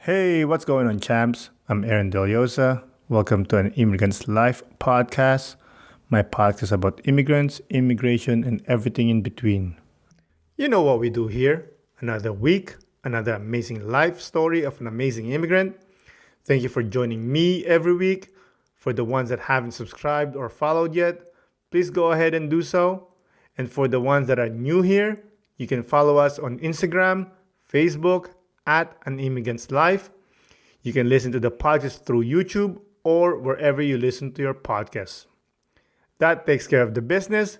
Hey, what's going on, champs? I'm Aaron Deliosa. Welcome to an Immigrant's Life podcast. My podcast about immigrants, immigration, and everything in between. You know what we do here. Another week, another amazing life story of an amazing immigrant. Thank you for joining me every week. For the ones that haven't subscribed or followed yet, please go ahead and do so. And for the ones that are new here, you can follow us on Instagram, Facebook, at An Immigrant's Life. You can listen to the podcast through YouTube or wherever you listen to your podcasts. That takes care of the business.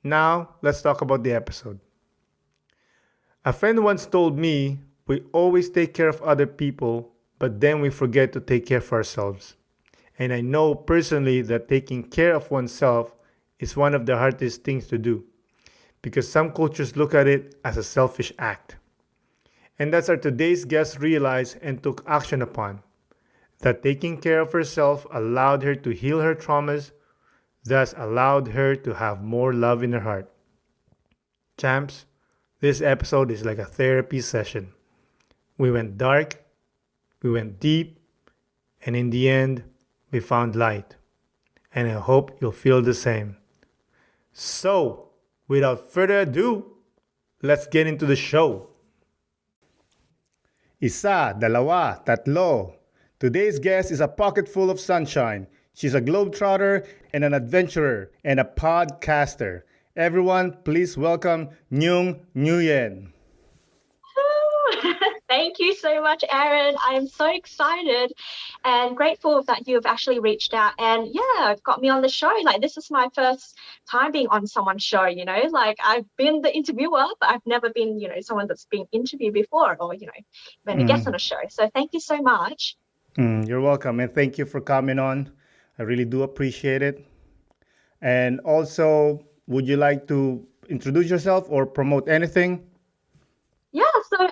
Now, let's talk about the episode. A friend once told me we always take care of other people, but then we forget to take care of ourselves. And I know personally that taking care of oneself is one of the hardest things to do because some cultures look at it as a selfish act. And that's our today's guest realized and took action upon. That taking care of herself allowed her to heal her traumas, thus allowed her to have more love in her heart. Champs, this episode is like a therapy session. We went dark, we went deep, and in the end, we found light. And I hope you'll feel the same. So, without further ado, let's get into the show. Isa, dalawa, tatlo. Today's guest is a pocket full of sunshine. She's a globetrotter and an adventurer and a podcaster. Everyone, please welcome Nhung Nguyen. Thank you so much, Aaron. I am so excited and grateful that you have actually reached out and got me on the show. Like, this is my first time being on someone's show, like I've been the interviewer, but I've never been, someone that's been interviewed before or, been a guest on a show. So thank you so much. You're welcome, and thank you for coming on. I really do appreciate it. And also, would you like to introduce yourself or promote anything? Yeah, so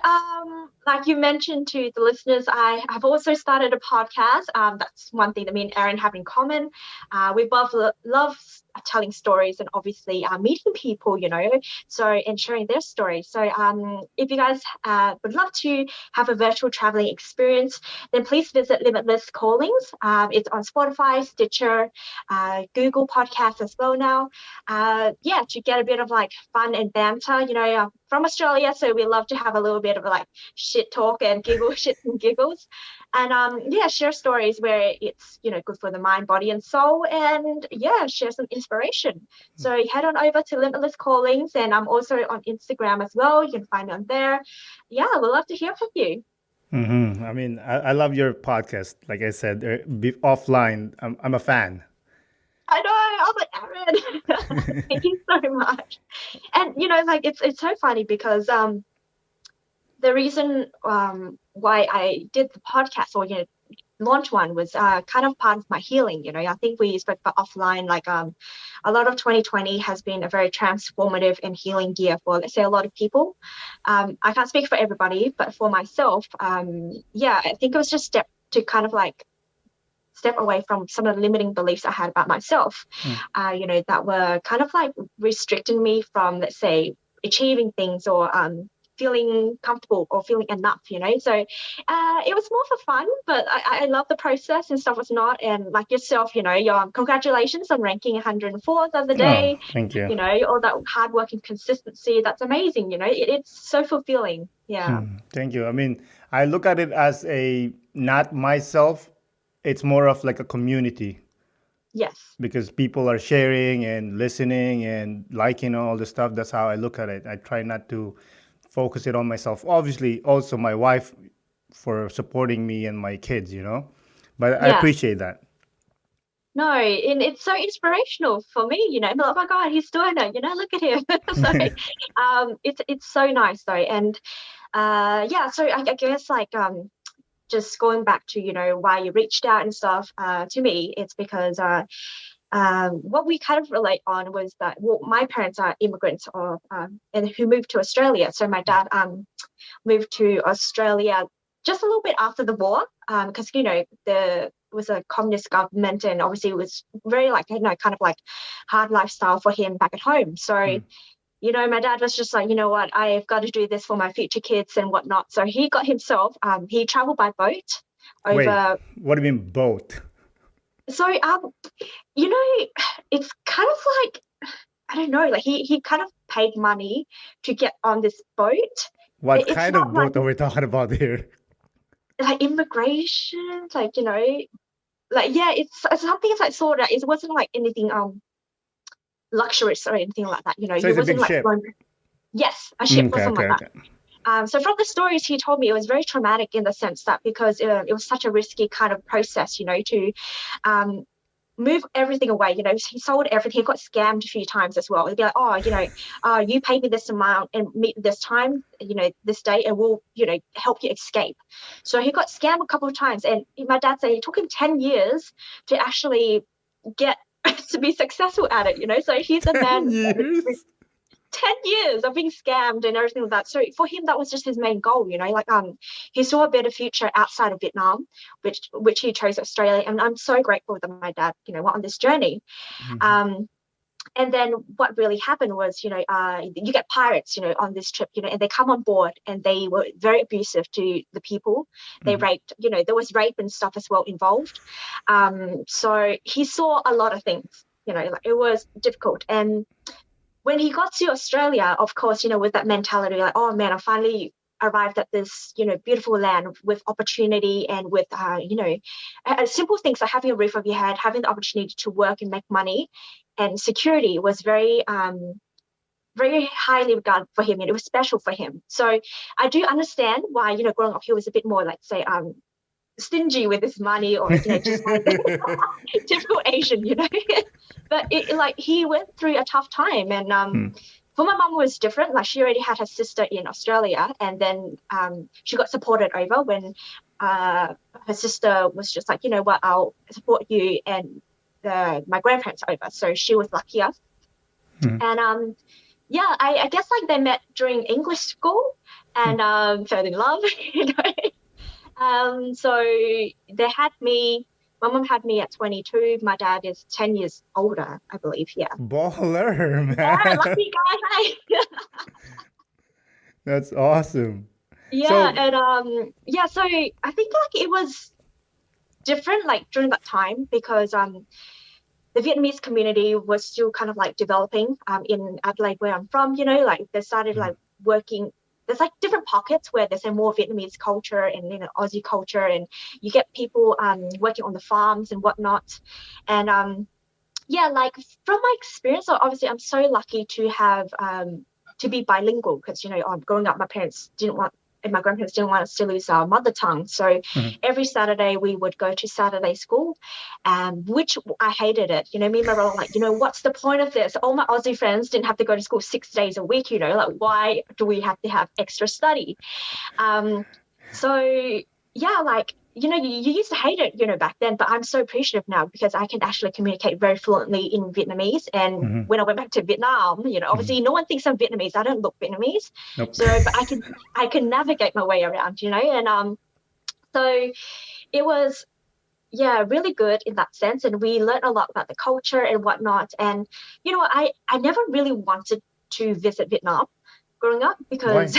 like you mentioned to the listeners, I have also started a podcast. That's one thing that me and Aaron have in common. We both love telling stories and obviously meeting people, so and sharing their stories. So if you guys would love to have a virtual traveling experience, then please visit Limitless Callings. It's on Spotify, Stitcher, Google Podcasts as well now. To get a bit of like fun and banter, from Australia, so we love to have a little bit of like shit talk and shits and giggles, and share stories where it's good for the mind, body, and soul, and share some inspiration. So head on over to Limitless Callings, and I'm also on Instagram as well. You can find me on there. Yeah, we'd love to hear from you. I mean, I love your podcast. Like I said, offline, I'm a fan. I know, Aaron. Thank you so much. And it's so funny because the reason why I did the podcast or launch one was kind of part of my healing. I think we spoke about offline, like a lot of 2020 has been a very transformative and healing year for, let's say, a lot of people. I can't speak for everybody, but for myself, I think it was just to kind of like step away from some of the limiting beliefs I had about myself, that were kind of like restricting me from, let's say, achieving things or feeling comfortable or feeling enough, So it was more for fun, but I love the process and stuff was not. And like yourself, your congratulations on ranking 104th of the day. Oh, thank you. All that hard work and consistency, that's amazing. It's so fulfilling. Yeah. Thank you. I mean, I look at it as a not myself. It's more of like a community. Yes. Because people are sharing and listening and liking all the stuff. That's how I look at it. I try not to focus it on myself. Obviously, also my wife for supporting me and my kids, But I appreciate that. No, and it's so inspirational for me, I'm like, oh my God, he's doing it, look at him. So it's so nice though. And so I guess like just going back to, why you reached out and stuff, to me, it's because what we kind of relate on was that, well, my parents are immigrants and who moved to Australia. So my dad moved to Australia just a little bit after the war, because, there was a communist government and obviously it was very like, kind of like hard lifestyle for him back at home. So My dad was just like, you know what, I've got to do this for my future kids and whatnot. So he got himself, he traveled by boat Wait, over. what do you mean boat? So, you know, it's kind of like, I don't know, like he kind of paid money to get on this boat. What It's kind not of like boat are we talking about here? immigration, like, like, yeah, it's something it's like sort of, it wasn't like anything luxurious or anything like that. So He it's a wasn't big like ship. going, yes, a ship or Okay, something okay, like okay. that. So from the stories he told me, it was very traumatic in the sense that because it was such a risky kind of process, to um, move everything away. He sold everything. He got scammed a few times as well. He'd be like, oh, you pay me this amount and meet this time, this day, and we'll, help you escape. So he got scammed a couple of times. And my dad said it took him 10 years to actually get to be successful at it. So he's a 10 man. years? 10 years of being scammed and everything like that. So for him, that was just his main goal, like he saw a better future outside of Vietnam, which he chose Australia. And I'm so grateful that my dad, went on this journey. Mhm. Um, and then what really happened was, you get pirates, on this trip, and they come on board and they were very abusive to the people. They Mhm. raped, there was rape and stuff as well involved. So he saw a lot of things, like it was difficult. And when he got to Australia, of course, with that mentality, like, oh man, I finally arrived at this, beautiful land with opportunity and with, simple things like having a roof over your head, having the opportunity to work and make money, and security was very highly regarded for him, and it was special for him. So I do understand why, growing up, he was a bit more, like, say, stingy with his money, or just like typical Asian. But like he went through a tough time, and Hmm. for my mum was different. Like she already had her sister in Australia, and then she got supported over when her sister was just like, you know what, I'll support you and my grandparents over. So she was luckier, Hmm. and yeah, I guess like they met during English school and fell in love. you know. So they had me. My mum had me at 22. My dad is 10 years older, I believe. Yeah. Baller, Yeah, man. lucky guy. Hey. That's awesome. Yeah, So, and yeah, so I think like it was different like during that time because the Vietnamese community was still kind of like developing in Adelaide where I'm from, like they started like working. There's like different pockets where there's a more Vietnamese culture and Aussie culture, and you get people working on the farms and whatnot. And yeah, like from my experience, so obviously I'm so lucky to have to be bilingual because growing up, my parents didn't want and my grandparents didn't want us to lose our mother tongue. So mhm. every Saturday we would go to Saturday school, which I hated it. Me and my brother were like, what's the point of this? All my Aussie friends didn't have to go to school 6 days a week. Like why do we have to have extra study? Um, so yeah, like you used to hate it, back then, but I'm so appreciative now because I can actually communicate very fluently in Vietnamese. And Mhm. when I went back to Vietnam, Mhm. obviously no one thinks I'm Vietnamese. I don't look Vietnamese, Nope. so but I can navigate my way around, and so it was yeah really good in that sense, and we learned a lot about the culture and whatnot. And I never really wanted to visit Vietnam growing up Why? because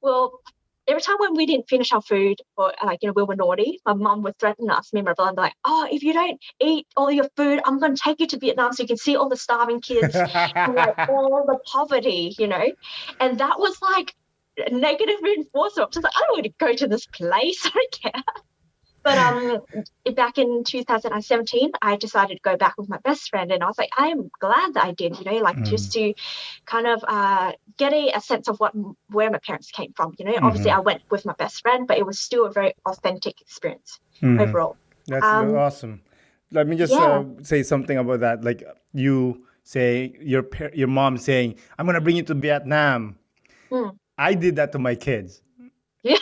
well, every time when we didn't finish our food or like, we were naughty, my mum would threaten us, me and my brother, and be like, oh, if you don't eat all your food, I'm going to take you to Vietnam so you can see all the starving kids and like all the poverty. And that was like a negative reinforcement. I'm just like, I don't want to go to this place. I don't care. But back in 2017, I decided to go back with my best friend, and I was like, I am glad that I did, like just Mm. to kind of get a sense of where my parents came from. Obviously, Mhm. I went with my best friend, but it was still a very authentic experience Mhm. overall. That's Um, awesome. Let me just yeah, say something about that. Like you say, your mom saying, "I'm gonna bring you to Vietnam." mm, I did that to my kids. yeah,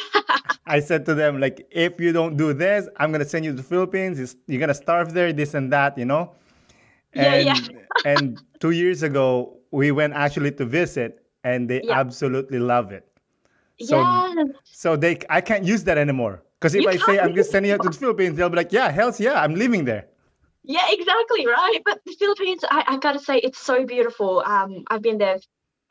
I said to them, like, if you don't do this, I'm gonna send you to the Philippines. You're gonna starve there, this and that. yeah, yeah, And 2 years ago, we went actually to visit, and they yeah, absolutely love it. So, yeah. I can't use that anymore. Because if You I say can't I'm just leave. sending you to the Philippines, they'll be like, yeah, hell's yeah, I'm living there. Yeah, exactly, right. But the Philippines, I gotta say, it's so beautiful. I've been there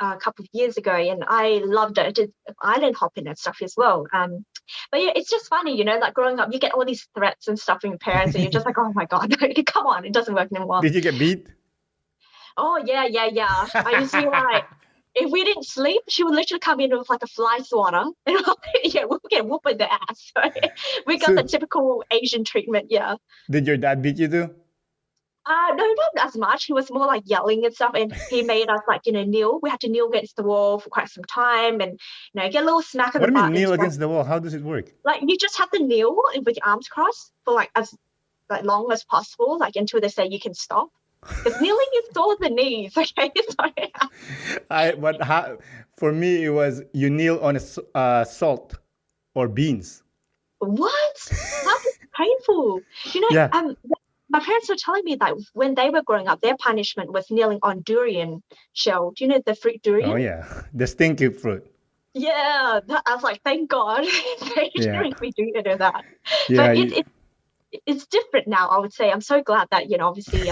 a couple of years ago, and I loved it. I did island hopping and stuff as well. But yeah, it's just funny, like growing up, you get all these threats and stuff from your parents, and you're just like, oh my God, come on, it doesn't work anymore. Did you get beat? Oh yeah, yeah, yeah. I used to be like, if we didn't sleep, she would literally come in with like a fly swatter, and yeah, we'll get whooped in the ass. So we got the So, typical Asian treatment, yeah. did your dad beat you too? No, not as much. He was more like yelling and stuff, and he made us like, kneel. We had to kneel against the wall for quite some time, and get a little smack of What the do you mean butt and kneel stuff. against the wall? How does it work? Like you just have to kneel with your arms crossed for like as like long as possible, like until they say you can stop. Because kneeling is sore the knees. Okay, sorry. For me it was you kneel on salt or beans. What? That's painful. Yeah. My parents were telling me that when they were growing up, their punishment was kneeling on durian shell. Do you know the fruit Oh durian? yeah, the stinky fruit. Yeah, I was like, thank God they didn't Yeah, make me do any of that. yeah. But it's different now. I would say I'm so glad that obviously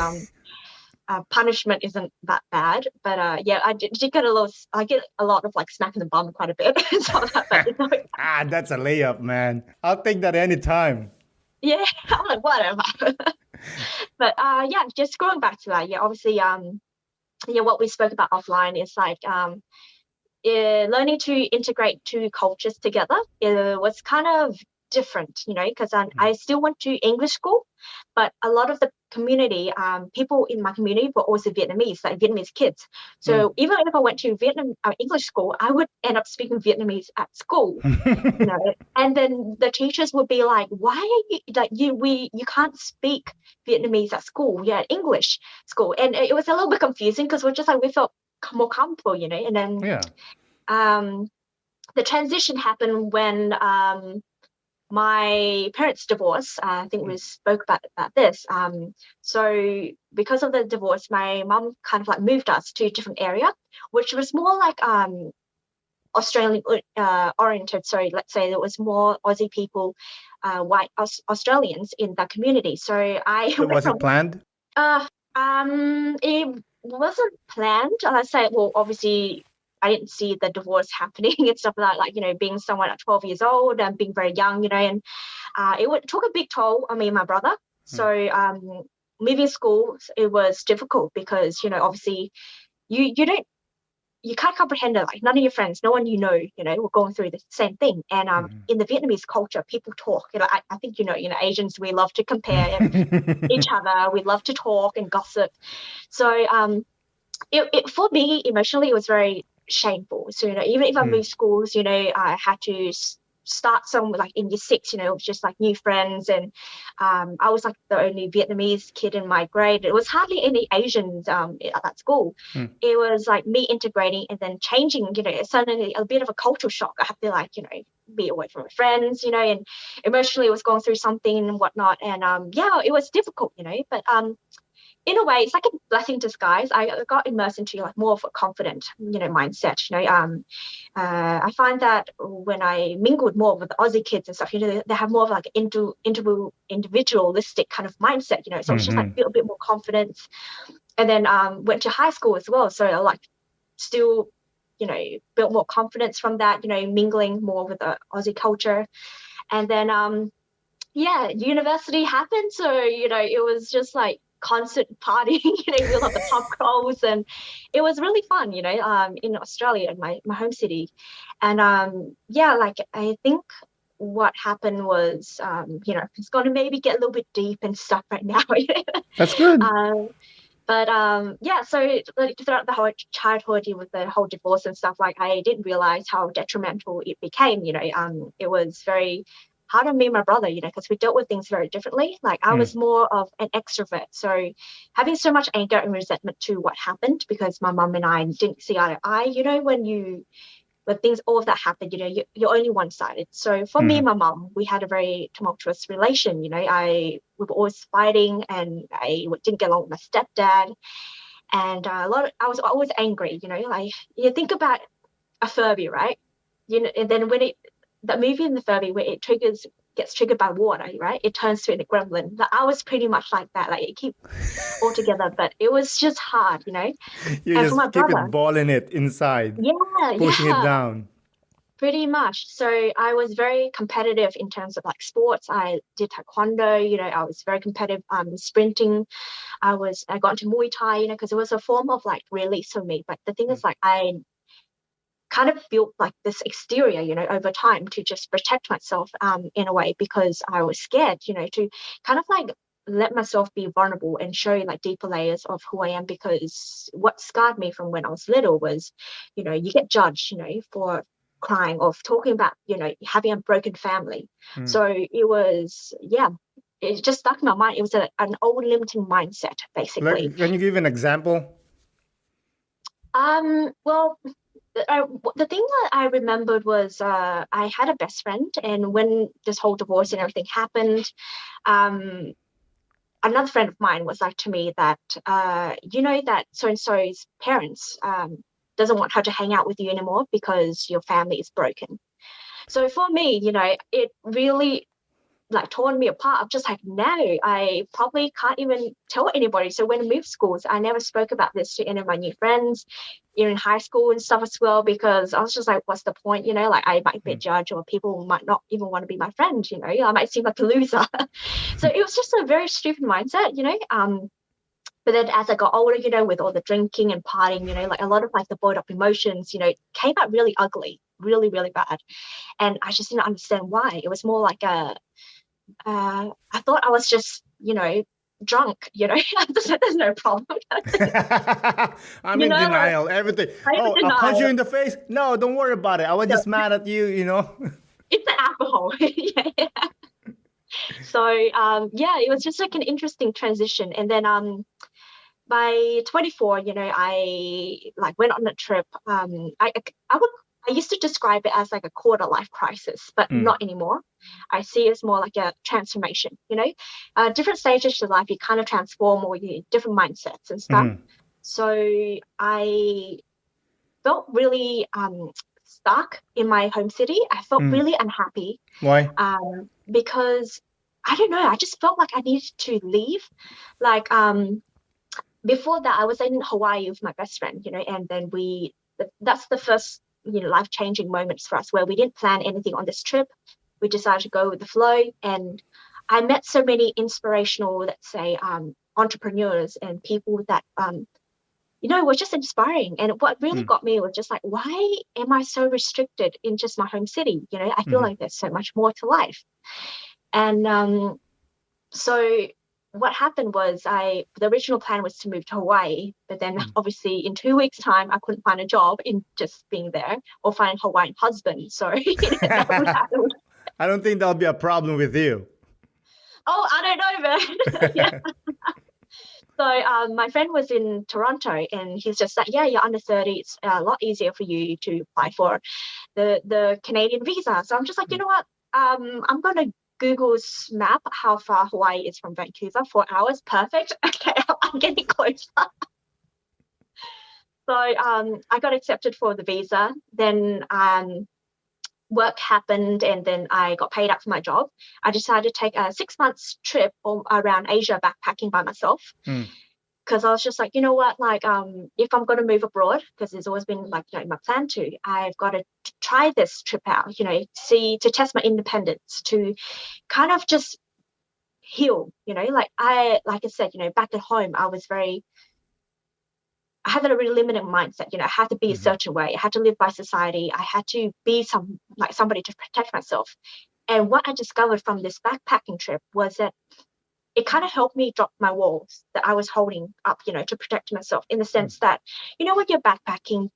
punishment isn't that bad. But yeah, did get a little. I get a lot of like smack in the bum quite a bit. So that, but That's a layup, man. I'll take that anytime. yeah, I'm like whatever. But yeah, just going back to that. Yeah, obviously yeah, what we spoke about offline is like learning to integrate two cultures together was kind of different, because I still went to English school, but a lot of the community, people in my community were also Vietnamese, like Vietnamese kids. So even if I went to Vietnam English school, I would end up speaking Vietnamese at school. And then the teachers would be like, why are you like you can't speak Vietnamese at school, yeah, English school. And it was a little bit confusing because we're just like we felt more comfortable, and then Yeah. um, the transition happened when my parents divorced. I think we spoke about this. So because of the divorce, my mom kind of like moved us to a different area, which was more like Australian oriented. Sorry, let's say there was more Aussie people, white Australians in that community. So I So went was from it planned? it wasn't planned. I say, well, obviously, I didn't see the divorce happening and stuff like being someone at 12 years old and being very young, and took a big toll on me and my brother. So moving schools, it was difficult because obviously you can't comprehend it. Like none of your friends, no one were going through the same thing. And in the Vietnamese culture, people talk. I think Asians, we love to compare each other. We love to talk and gossip. So for me emotionally, it was very shameful. So even if I moved schools, I had to start somewhere like in year 6. It was just like new friends, and I was like the only Vietnamese kid in my grade. It was hardly any Asians at that school. It was like me integrating and then changing. Suddenly a bit of a cultural shock. I had to be away from my friends, and emotionally was going through something and whatnot. And yeah, it was difficult, but in a way, it's like a blessing in disguise. I got immersed into like more of a confident, mindset. I find that when I mingled more with the Aussie kids and stuff, they have more of like individualistic kind of mindset. So it's just like built a bit more confidence. And then went to high school as well, so I like still, built more confidence from that. Mingling more with the Aussie culture, and then yeah, university happened. So, it was just like concert partying, we love the pub crawls, and it was really fun, in Australia, in my home city. And yeah, like I think what happened was, it's going to maybe get a little bit deep and stuff right now. That's good. But yeah, so like, throughout the whole childhood with the whole divorce and stuff, like I didn't realize how detrimental it became. It was very hard on me and my brother, because we dealt with things very differently. Like I was more of an extrovert, so having so much anger and resentment to what happened because my mum and I didn't see eye to eye. When things, all of that happened, you're only one-sided. So for me and my mum, we had a very tumultuous relation. We were always fighting, and I didn't get along with my stepdad. And I was always angry. Like you think about a Furby, right? And then when that movie in the Furby where it triggers gets triggered by water, right? It turns to a gremlin. Like, I was pretty much like that. Like, it keep all together, but it was just hard, You And for my just keep it brother, balling it inside, yeah, pushing it yeah, down. pretty much. So I was very competitive in terms of like sports. I did taekwondo, I was very competitive sprinting. I got into Muay Thai, because it was a form of like release for me. But the thing is, like, I kind of built like this exterior, over time to just protect myself in a way, because I was scared, to kind of like let myself be vulnerable and show like deeper layers of who I am. Because what scarred me from when I was little was, you get judged, for crying or talking about, having a broken family. So it was, yeah, it just stuck in my mind. It was an old limiting mindset, basically. Like, can you give an example? Well, the thing that I remembered was I had a best friend, and when this whole divorce and everything happened, um, another friend of mine was like to me that, that so and so's parents doesn't want her to hang out with you anymore because your family is broken. So for me, it really like torn me apart. I'm just like, no, I probably can't even tell anybody. So when I moved schools, I never spoke about this to any of my new friends, even in high school and stuff as well, because I was just like, what's the point? Like, I might be judged, or people might not even want to be my friend, I might seem like a loser. So it was just a very stupid mindset, but then as I got older, with all the drinking and partying, like a lot of like the boiled up emotions, came out really ugly, really, really bad. And I just didn't understand why. It was more like I thought I was just, drunk, there's no problem. I'm in Like, denial. Everything. I have Oh, a I'll punch you denial. in the face. No, don't worry about it. I was No, just mad at you. it's the alcohol. Yeah. So yeah, it was just like an interesting transition. And then by 24, I like went on a trip. I used to describe it as like a quarter life crisis, but not anymore. I see it as more like a transformation, different stages of life, you kind of transform, or you different mindsets and stuff. So I felt really stuck in my home city. I felt really unhappy. Why? Because I don't know, I just felt like I needed to leave. Like before that, I was in Hawaii with my best friend, and then that's the first, life-changing moments for us, where we didn't plan anything on this trip. We decided to go with the flow. And I met so many inspirational, let's say, entrepreneurs and people that, were just inspiring. And what really got me was just like, why am I so restricted in just my home city? I feel like there's so much more to life. And so what happened was the original plan was to move to Hawaii, but then obviously in 2 weeks' time, I couldn't find a job in just being there or find a Hawaiian husband. So that would happen. I don't think that'll be a problem with you. Oh, I don't know, man. Yeah. So my friend was in Toronto, and he's just like, yeah, you're under 30. It's a lot easier for you to apply for the Canadian visa. So I'm just like, you know what? I'm going to Google's map how far Hawaii is from Vancouver. 4 hours. Perfect. Okay, I'm getting closer. So I got accepted for the visa. Then work happened, and then I got paid up for my job. I decided to take a 6 months trip around Asia backpacking by myself. Because I was just like, you know what, like, if I'm going to move abroad, because there's always been like, my plan to, I've got to try this trip out, to test my independence, to kind of just heal, like I said, back at home, I had a really limited mindset, I had to be a certain way. I had to live by society. I had to be somebody to protect myself. And what I discovered from this backpacking trip was that it kind of helped me drop my walls that I was holding up, to protect myself, in the sense that, when you're backpacking,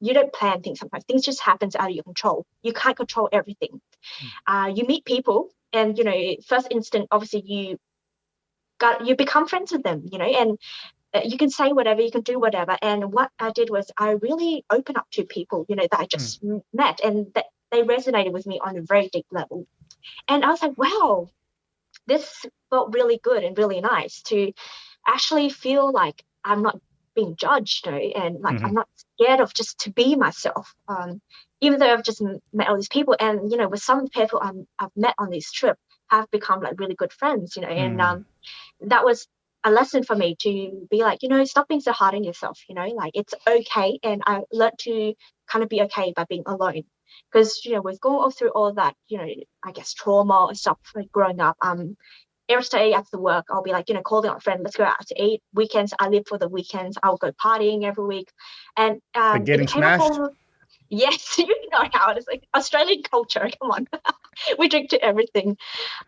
you don't plan things sometimes. Things just happen out of your control. You can't control everything. You meet people, and, first instant, obviously you become friends with them, and you can say whatever, you can do whatever. And what I did was I really opened up to people, that I just met, and that they resonated with me on a very deep level. And I was like, wow, this felt really good and really nice to actually feel like I'm not being judged, and like I'm not scared of just to be myself. Even though I've just met all these people, and with some people I've met on this trip have become like really good friends, and that was a lesson for me to be like, stop being so hard on yourself, like it's okay. And I learned to kind of be okay by being alone, because we've gone through all of that, I guess trauma or stuff like growing up. Every day after work, I'll be like, calling my friend, let's go out to eat. Weekends, I live for the weekends. I'll go partying every week. And like it getting became a smashed. form of, yes, you know how it is, like Australian culture. Come on. We drink to everything.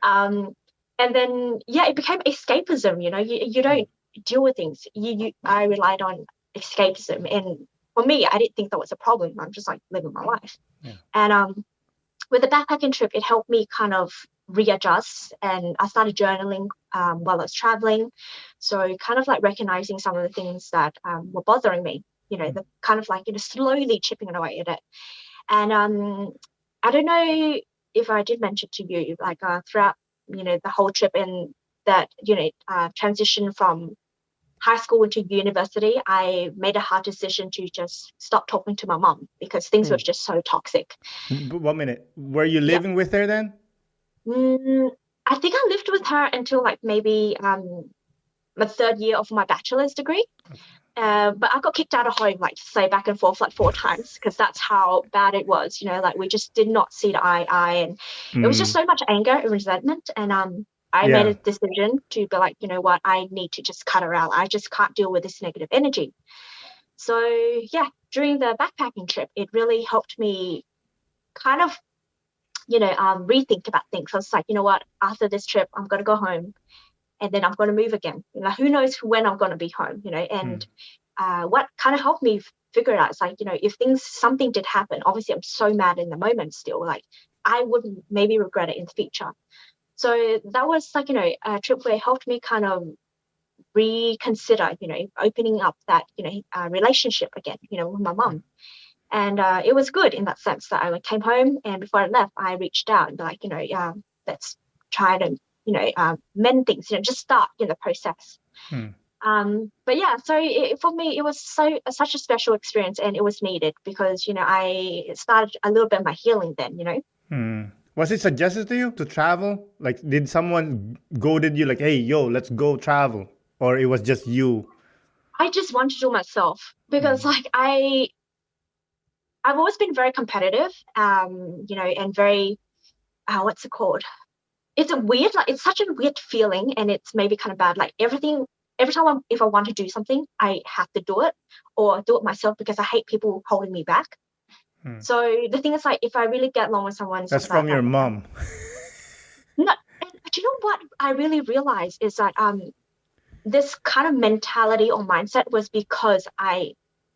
And then, it became escapism. You don't deal with things. I relied on escapism. And for me, I didn't think that was a problem. I'm just like living my life. Yeah. And with the backpacking trip, it helped me kind of readjust, and I started journaling while I was traveling. So kind of like recognizing some of the things that were bothering me, the kind of like, slowly chipping away at it. And I don't know if I did mention to you, like throughout, the whole trip, and that, transition from high school into university, I made a hard decision to just stop talking to my mom because things were just so toxic. 1 minute. Were you living with her then? I think I lived with her until like maybe my third year of my bachelor's degree. But I got kicked out of home, like to say back and forth like 4 times, because that's how bad it was. Like we just did not see the eye, and it was just so much anger and resentment. And I made a decision to be like, what, I need to just cut her out. I just can't deal with this negative energy. So during the backpacking trip, it really helped me kind of, rethink about things. I was like, what, after this trip, I'm going to go home, and then I'm going to move again. Who knows when I'm going to be home, and what kind of helped me figure it out is like, if something did happen, obviously I'm so mad in the moment still, like I would maybe regret it in the future. So that was like, a trip where it helped me kind of reconsider, opening up that, relationship again, with my mum. And it was good in that sense that I came home, and before I left, I reached out and like, let's try to, mend things, just start in the process. But so for me, it was such a special experience, and it was needed because, I started a little bit of my healing then, Was it suggested to you to travel? Like, did someone goaded you like, hey, yo, let's go travel? Or it was just you? I just wanted to do myself because like I've always been very competitive, and very, what's it called? It's weird, like it's such a weird feeling, and it's maybe kind of bad. Like every time if I want to do something, I have to do it or do it myself because I hate people holding me back. So the thing is, like, if I really get along with someone, That's from your mom. No, but you know what I really realized is that this kind of mentality or mindset was because I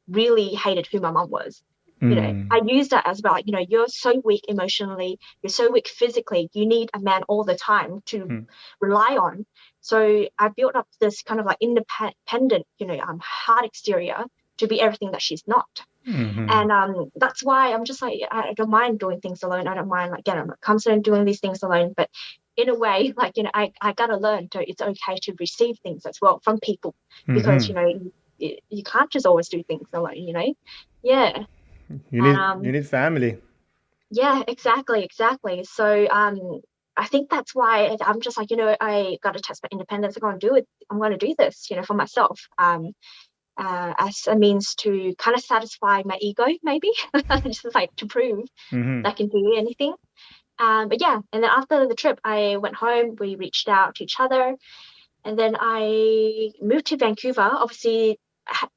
really hated who my mom was. I used that as well. Like, you're so weak emotionally, you're so weak physically, you need a man all the time to rely on. So I built up this kind of like independent, hard exterior to be everything that she's not. And that's why I'm just like, I don't mind doing things alone. I don't mind like getting confident doing these things alone. But in a way, like, I gotta learn to, it's okay to receive things as well from people, because you can't just always do things alone. Yeah. You need family. Yeah, exactly. So I think that's why I'm just like, I got to test my independence. I'm going to do this, for myself, as a means to kind of satisfy my ego, maybe, just like to prove that I can do anything. But yeah, and then after the trip, I went home. We reached out to each other, and then I moved to Vancouver. Obviously,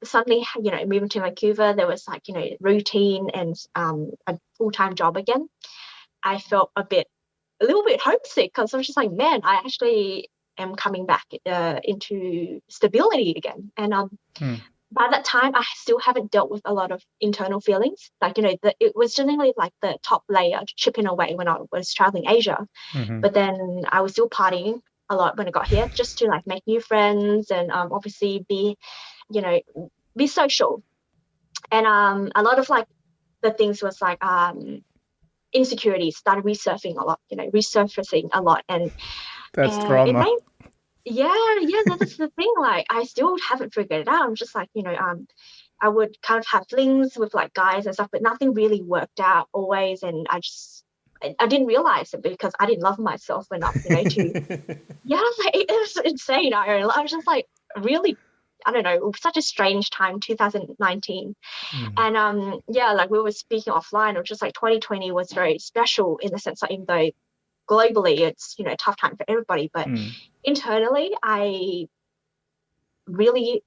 suddenly, moving to Vancouver, there was like, routine and a full-time job again. I felt a little bit homesick because I was just like, man, I actually am coming back into stability again. And by that time, I still haven't dealt with a lot of internal feelings. Like, it was generally like the top layer chipping away when I was traveling Asia. But then I was still partying a lot when I got here, just to like make new friends and obviously be social. And a lot of like the things was like insecurities started resurfacing a lot, and That's trauma. yeah, that's the thing. Like, I still haven't figured it out. I'm just like, I would kind of have flings with like guys and stuff, but nothing really worked out always. And I didn't realize it because I didn't love myself enough, to, yeah, like, it was insane. I was just like, really, I don't know, it was such a strange time, 2019. And yeah, like we were speaking offline, it was just like 2020 was very special in the sense that even though globally it's, a tough time for everybody, but internally I really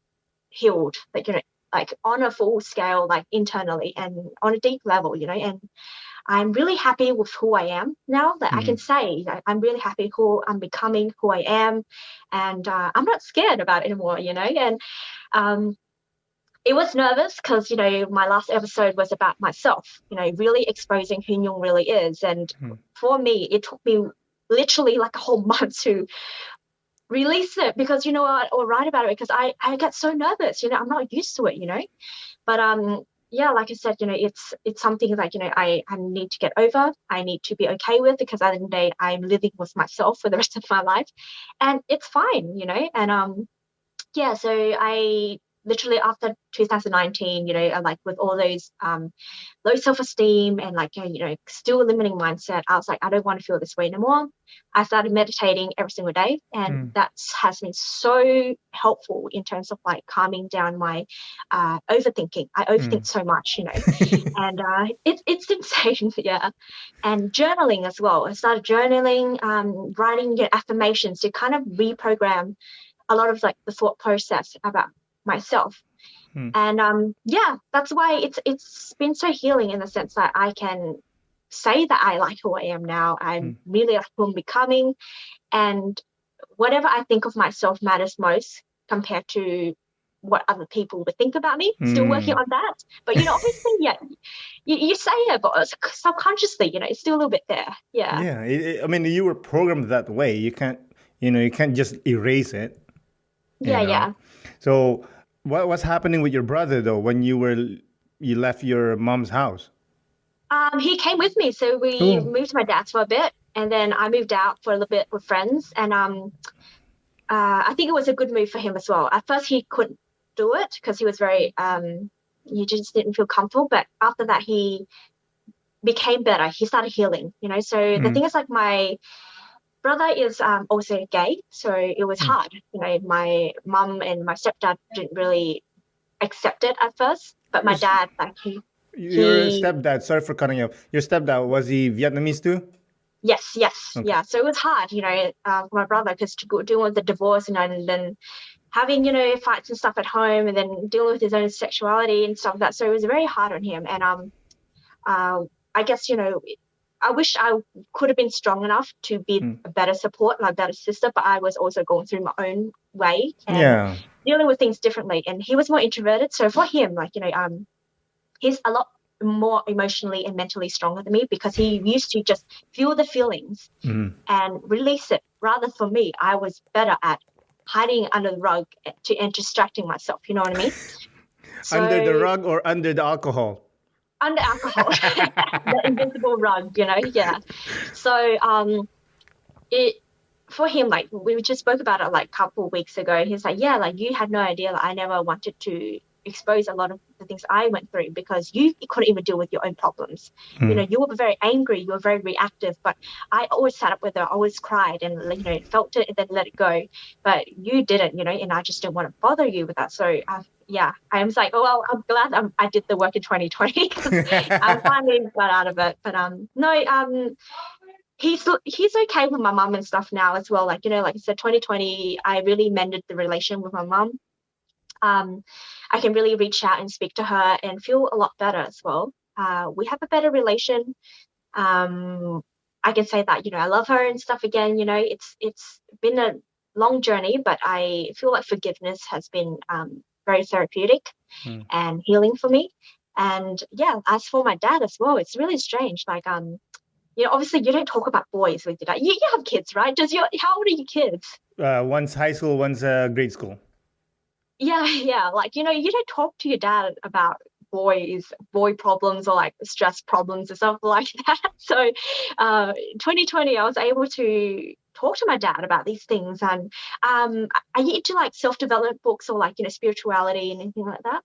healed, like, like on a full scale, like internally and on a deep level, and I'm really happy with who I am now. That I can say I'm really happy who I'm becoming, who I am, and I'm not scared about it anymore, and um, it was nervous because, my last episode was about myself, really exposing who Nhung really is. And for me, it took me literally like a whole month to release it because, or write about it because I get so nervous, I'm not used to it. But yeah, like I said, it's something like, I need to get over. I need to be okay with because at the end of the day, I'm living with myself for the rest of my life and it's fine, and yeah, so I literally after 2019, like with all those low self-esteem and like, still limiting mindset, I was like, I don't want to feel this way anymore. I started meditating every single day, and that has been so helpful in terms of like calming down my overthinking. I overthink so much, and it's insane, yeah. And journaling as well. I started journaling, writing affirmations to kind of reprogram a lot of like the thought process about myself. And yeah, that's why it's been so healing in the sense that I can say that I like who I am now. I'm really like who I'm becoming, and whatever I think of myself matters most compared to what other people would think about me. Still working on that, but obviously, yeah, you say it, but subconsciously, it's still a little bit there. Yeah. Yeah, I mean, you were programmed that way. You can't just erase it. Yeah, yeah. So, what's happening with your brother though when you left your mom's house? He came with me, so we Oh. moved to my dad's for a bit, and then I moved out for a little bit with friends. And I think it was a good move for him as well. At first, he couldn't do it because he was very he just didn't feel comfortable. But after that, he became better. He started healing, So the thing is, like, my brother is also gay, so it was hard. My mum and my stepdad didn't really accept it at first, but my dad, like, Your he stepdad, sorry for cutting you off. Your stepdad, was he Vietnamese too? yes, Okay. yeah. So it was hard, for my brother because to go dealing with the divorce, and then having, fights and stuff at home, and then dealing with his own sexuality and stuff like that. So it was very hard on him. And I guess, I wish I could have been strong enough to be a better support, like a better sister, but I was also going through my own way and Yeah. dealing with things differently. And he was more introverted. So for him, like, he's a lot more emotionally and mentally stronger than me because he used to just feel the feelings and release it. Rather, for me, I was better at hiding under the rug and distracting myself. You know what I mean? Under the So rug or under the alcohol? under alcohol, the invisible rug, yeah. So it for him, like we just spoke about it like a couple of weeks ago. He's like, yeah, like you had no idea that I never wanted to expose a lot of the things I went through because you couldn't even deal with your own problems. You were very angry, you were very reactive, but I always sat up with her, I always cried and felt it and then let it go. But you didn't, and I just didn't want to bother you with that. So yeah, I was like, oh well, I'm glad I did the work in 2020 because I finally got out of it. But no, he's okay with my mum and stuff now as well. Like, like I said, 2020, I really mended the relation with my mum. I can really reach out and speak to her and feel a lot better as well. We have a better relation. I can say that, I love her and stuff again. It's been a long journey, but I feel like forgiveness has been very therapeutic and healing for me. And yeah, as for my dad as well, it's really strange. Like, obviously you don't talk about boys with your dad. You have kids, right? How old are your kids? One's high school, one's grade school. Yeah, yeah. Like, you don't talk to your dad about boy problems or like stress problems or something like that. So 2020, I was able to talk to my dad about these things. And are you into like self-development books or like, spirituality and anything like that?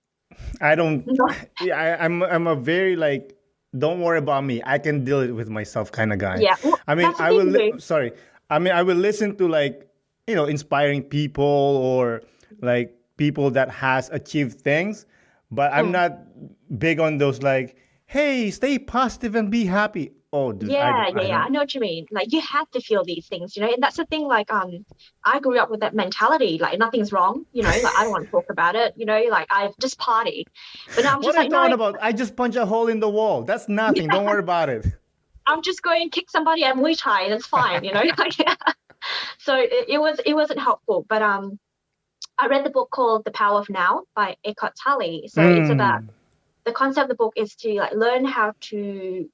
I don't. No. Yeah, I'm a very like, don't worry about me. I can deal it with myself kind of guy. Yeah, well, I mean, that's the thing, sorry. I mean, I will listen to like, inspiring people or like people that has achieved things, but I'm Mm. not big on those like, hey, stay positive and be happy. Oh, dude, Yeah, yeah, I yeah. I don't. know what you mean. Like you have to feel these things, and that's the thing. Like, I grew up with that mentality, like nothing's wrong, like I don't want to talk about it, like I just party. But now I'm What just are you like, no, talking about? I just punch a hole in the wall. That's nothing. Don't worry about it. I'm just going to kick somebody at Muay Thai, and it's fine, Like, yeah. So it wasn't helpful. But I read the book called The Power of Now by Eckhart Tolle. So it's about Mm, the concept of the book is to like learn how to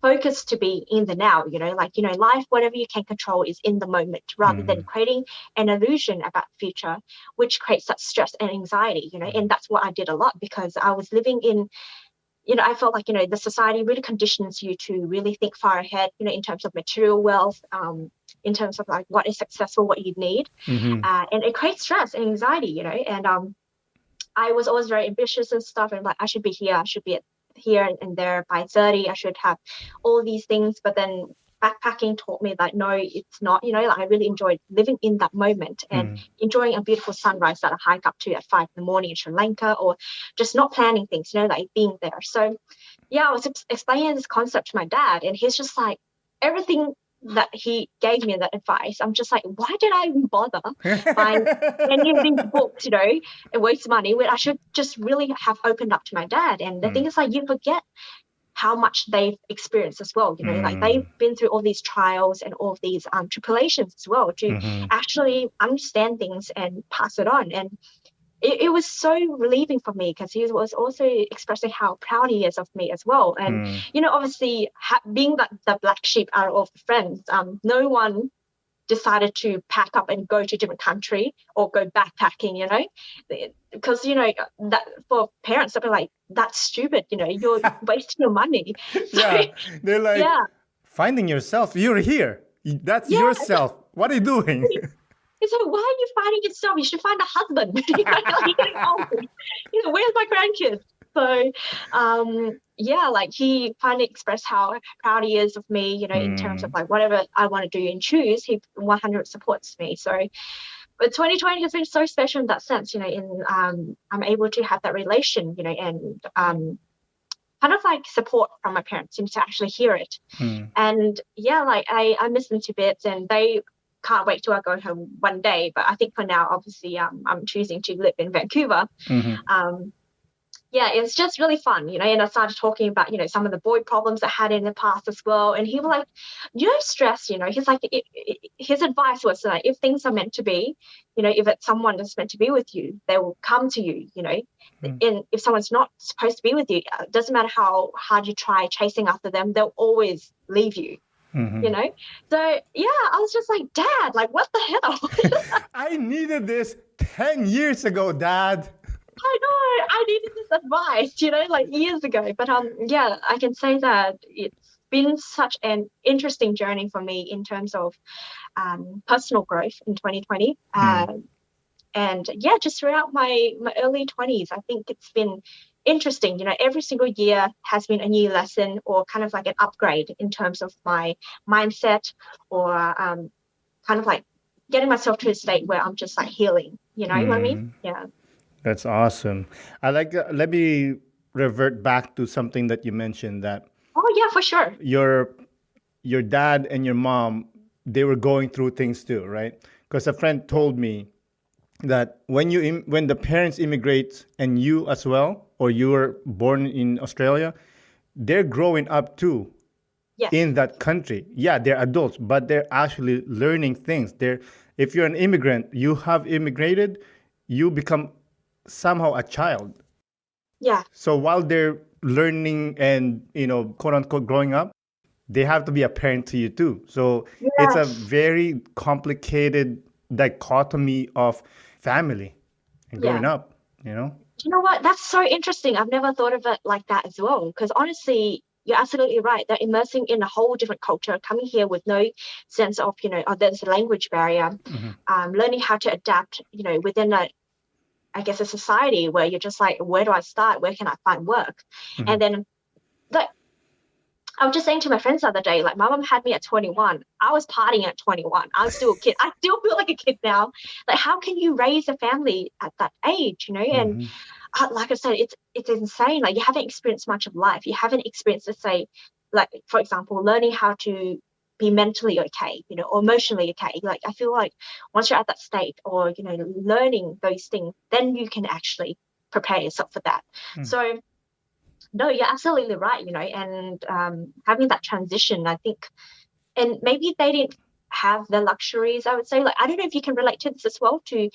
focus to be in the now, like, life, whatever you can control is in the moment rather than creating an illusion about the future, which creates that stress and anxiety, and that's what I did a lot because I was living in, I felt like, the society really conditions you to really think far ahead, in terms of material wealth, in terms of like what is successful, what you need. mm-hmm. And it creates stress and anxiety, and I was always very ambitious and stuff, and like I should be here, I should be here and there by 30, I should have all these things. But then backpacking taught me that no, it's not, like I really enjoyed living in that moment and enjoying a beautiful sunrise that I hike up to at 5 in the morning in Sri Lanka, or just not planning things, like being there. So yeah, I was explaining this concept to my dad, and he's just like, everything that he gave me that advice, I'm just like, why did I even bother buying any of these books, and waste money when I should just really have opened up to my dad? And the thing is, like, you forget how much they've experienced as well, like they've been through all these trials and all of these tribulations as well to actually understand things and pass it on. And it was so relieving for me because he was also expressing how proud he is of me as well. And, obviously being the black sheep out of all the friends, no one decided to pack up and go to a different country or go backpacking, because, that for parents, they'll be like, that's stupid, you're wasting your money. So, Yeah, they're like, yeah, finding yourself. You're here. That's yeah. yourself. What are you doing? It's like, why are you finding yourself? You should find a husband. You're getting old. Where's my grandkids? So, yeah, like he finally expressed how proud he is of me, in terms of like whatever I want to do and choose, he 100 supports me. So, but 2020 has been so special in that sense, in I'm able to have that relation, and kind of like support from my parents, to actually hear it. And yeah, like I miss them to bits, and they can't wait till I go home one day. But I think for now, obviously, I'm choosing to live in Vancouver. Yeah, it's just really fun, and I started talking about, some of the boy problems I had in the past as well. And he was like, stress, he's like, his advice was like, if things are meant to be, if it's someone that's meant to be with you, they will come to you, and if someone's not supposed to be with you, it doesn't matter how hard you try chasing after them, they'll always leave you. So yeah, I was just like, Dad, like, what the hell? I needed this 10 years ago, Dad. I know, I needed this advice, like years ago. But yeah, I can say that it's been such an interesting journey for me in terms of personal growth in 2020. And yeah, just throughout my early 20s, I think it's been interesting. Every single year has been a new lesson or kind of like an upgrade in terms of my mindset, or kind of like getting myself to a state where I'm just like healing. You know what I mean? Yeah. That's awesome. I like. Let me revert back to something that you mentioned, that Oh yeah, for sure. your dad and your mom, they were going through things too, right? Because a friend told me that when the parents immigrate and you as well, or you were born in Australia, they're growing up too Yes. in that country. Yeah, they're adults, but they're actually learning things. If you're an immigrant, you have immigrated, you become somehow a child. Yeah. So while they're learning and, quote unquote, growing up, they have to be a parent to you too. So it's a Yes. very complicated dichotomy of family and growing Yeah. up. You know what? That's so interesting. I've never thought of it like that as well. Because honestly, you're absolutely right. They're immersing in a whole different culture, coming here with no sense of, there's a language barrier, learning how to adapt, within I guess a society where you're just like, where do I start? Where can I find work? And then like, I was just saying to my friends the other day, like my mom had me at 21. I was partying at 21. I was still a kid. I still feel like a kid now. Like, how can you raise a family at that age, And like I said, it's insane. Like, you haven't experienced much of life. You haven't experienced, let's say, like, for example, learning how to be mentally okay, or emotionally okay. Like, I feel like once you're at that state or, learning those things, then you can actually prepare yourself for that. So, no, you're absolutely right, and having that transition, I think, and maybe they didn't have the luxuries, I would say. Like, I don't know if you can relate to this as well, to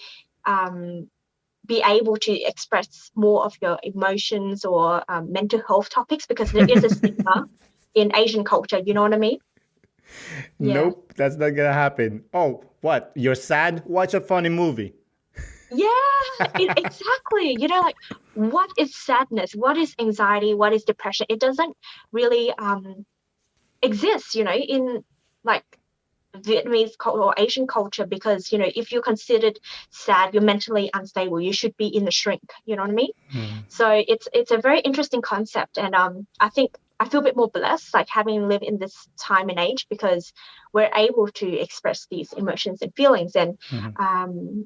be able to express more of your emotions or mental health topics, because there is a stigma in Asian culture, you know what I mean? Yeah. Nope, that's not gonna happen. Oh, what? You're sad? Watch a funny movie. Yeah, exactly. Like, what is sadness? What is anxiety? What is depression? It doesn't really exist, in like Vietnamese or Asian culture, because, if you're considered sad, you're mentally unstable, you should be in the shrink, you know what I mean? So it's a very interesting concept. And I think I feel a bit more blessed, like having lived in this time and age, because we're able to express these emotions and feelings. And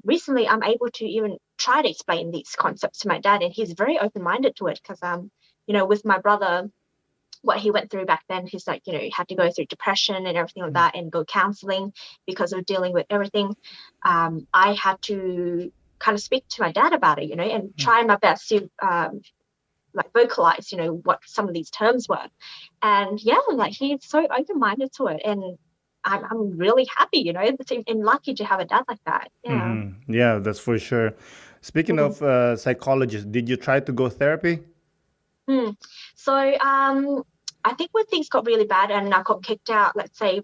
recently I'm able to even try to explain these concepts to my dad, and he's very open-minded to it, because with my brother, what he went through back then, he's like, he had to go through depression and everything like that, and go counseling because of dealing with everything. I had to kind of speak to my dad about it, and try my best to like vocalize, what some of these terms were. And yeah, like, he's so open-minded to it, and I'm really happy, and lucky to have a dad like that. Yeah. Yeah, that's for sure. Speaking of psychologists, did you try to go therapy? So I think when things got really bad and I got kicked out, let's say,